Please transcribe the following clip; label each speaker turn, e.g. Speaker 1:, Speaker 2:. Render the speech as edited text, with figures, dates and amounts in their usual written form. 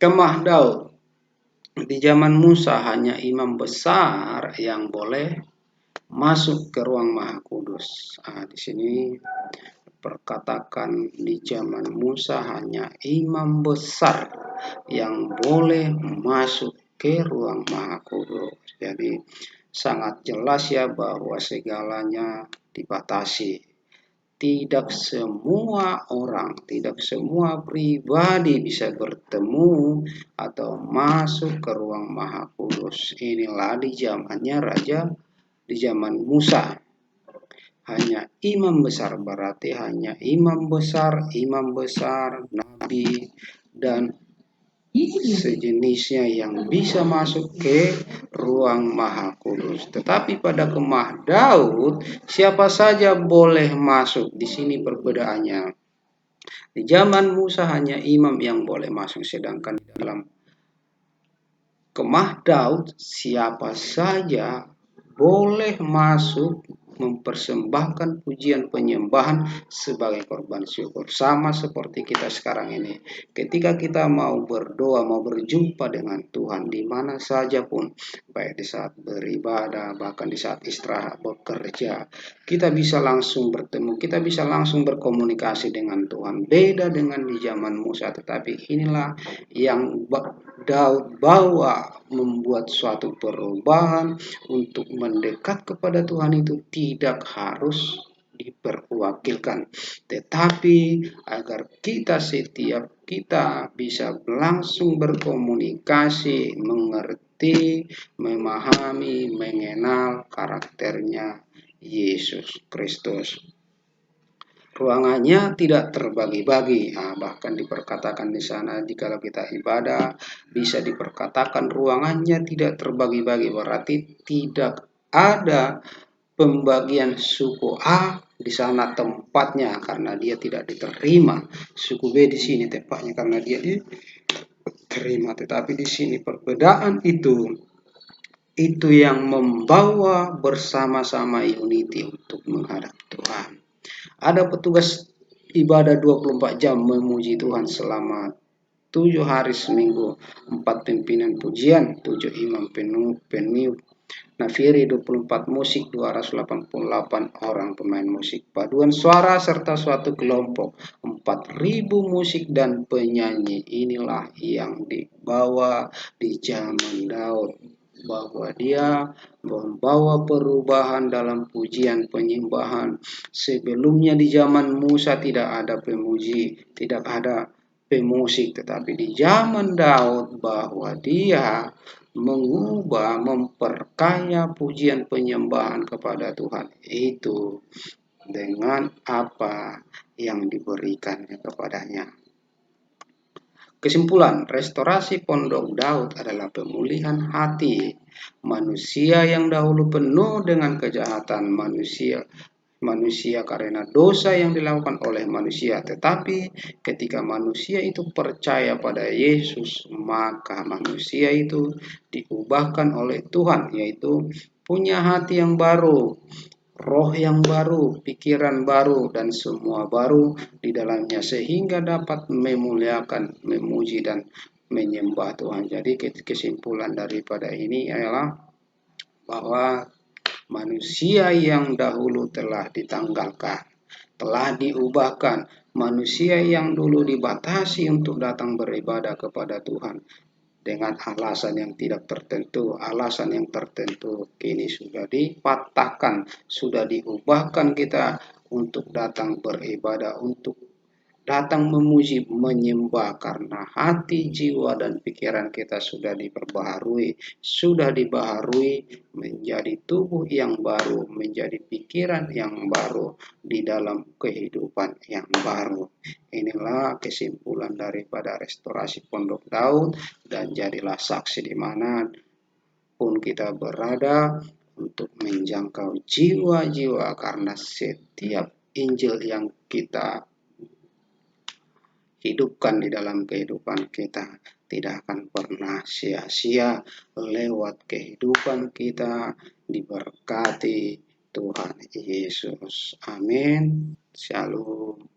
Speaker 1: Kemah Daud. Di zaman Musa hanya imam besar yang boleh masuk ke ruang Maha Kudus. Di sini perkatakan di zaman Musa hanya imam besar yang boleh masuk ke ruang Maha Kudus. Jadi sangat jelas ya bahwa segalanya dibatasi. Tidak semua orang, tidak semua pribadi bisa bertemu atau masuk ke ruang Maha Kudus. Inilah di zamannya di zaman Musa. Hanya imam besar, berarti hanya imam besar, nabi, dan sejenisnya yang bisa masuk ke ruang Maha Kudus. Tetapi pada kemah Daud, siapa saja boleh masuk. Di sini perbedaannya. Di zaman Musa hanya imam yang boleh masuk, sedangkan di dalam kemah Daud siapa saja boleh masuk mempersembahkan pujian penyembahan sebagai korban syukur. Sama seperti kita sekarang ini. Ketika kita mau berdoa, mau berjumpa dengan Tuhan di mana saja pun, baik di saat beribadah, bahkan di saat istirahat, bekerja, kita bisa langsung bertemu, kita bisa langsung berkomunikasi dengan Tuhan. Beda dengan di zaman Musa, tetapi inilah yang Daud bawa, membuat suatu perubahan untuk mendekat kepada Tuhan itu tidak harus diperwakilkan, tetapi agar setiap kita bisa langsung berkomunikasi, mengerti, memahami, mengenal karakternya Yesus Kristus. Ruangannya tidak terbagi-bagi, bahkan diperkatakan di sana jika kita ibadah bisa diperkatakan ruangannya tidak terbagi-bagi, berarti tidak ada pembagian suku A di sana tempatnya karena dia tidak diterima, suku B di sini tempatnya karena dia diterima. Tetapi di sini perbedaan itu yang membawa bersama-sama unity untuk menghadap Tuhan. Ada petugas ibadah 24 jam memuji Tuhan selama 7 hari seminggu, 4 pimpinan pujian, 7 imam peniup, nafiri 24 musik, 288 orang pemain musik, paduan suara serta suatu kelompok, 4.000 musik dan penyanyi. Inilah yang dibawa di zaman Daud, bahwa dia membawa perubahan dalam pujian penyembahan. Sebelumnya di zaman Musa tidak ada pemuji, tidak ada pemusik, tetapi di zaman Daud bahwa dia mengubah, memperkaya pujian penyembahan kepada Tuhan itu dengan apa yang diberikannya kepadanya. Kesimpulan, restorasi Pondok Daud adalah pemulihan hati manusia yang dahulu penuh dengan kejahatan manusia karena dosa yang dilakukan oleh manusia. Tetapi ketika manusia itu percaya pada Yesus, maka manusia itu diubahkan oleh Tuhan, yaitu punya hati yang baru, roh yang baru, pikiran baru, dan semua baru di dalamnya sehingga dapat memuliakan, memuji, dan menyembah Tuhan. Jadi kesimpulan daripada ini adalah bahwa manusia yang dahulu telah ditanggalkan, telah diubahkan. Manusia yang dulu dibatasi untuk datang beribadah kepada Tuhan dengan alasan yang tidak tertentu, alasan yang tertentu kini sudah dipatahkan, sudah diubahkan kita untuk datang beribadah, untuk datang memuji, menyembah, karena hati, jiwa, dan pikiran kita sudah diperbaharui, sudah dibaharui menjadi tubuh yang baru, menjadi pikiran yang baru di dalam kehidupan yang baru. Inilah kesimpulan daripada restorasi Pondok Daud, dan jadilah saksi di mana pun kita berada untuk menjangkau jiwa-jiwa, karena setiap Injil yang kita hidupkan di dalam kehidupan kita tidak akan pernah sia-sia. Lewat kehidupan kita diberkati Tuhan Yesus. Amin. Shalom.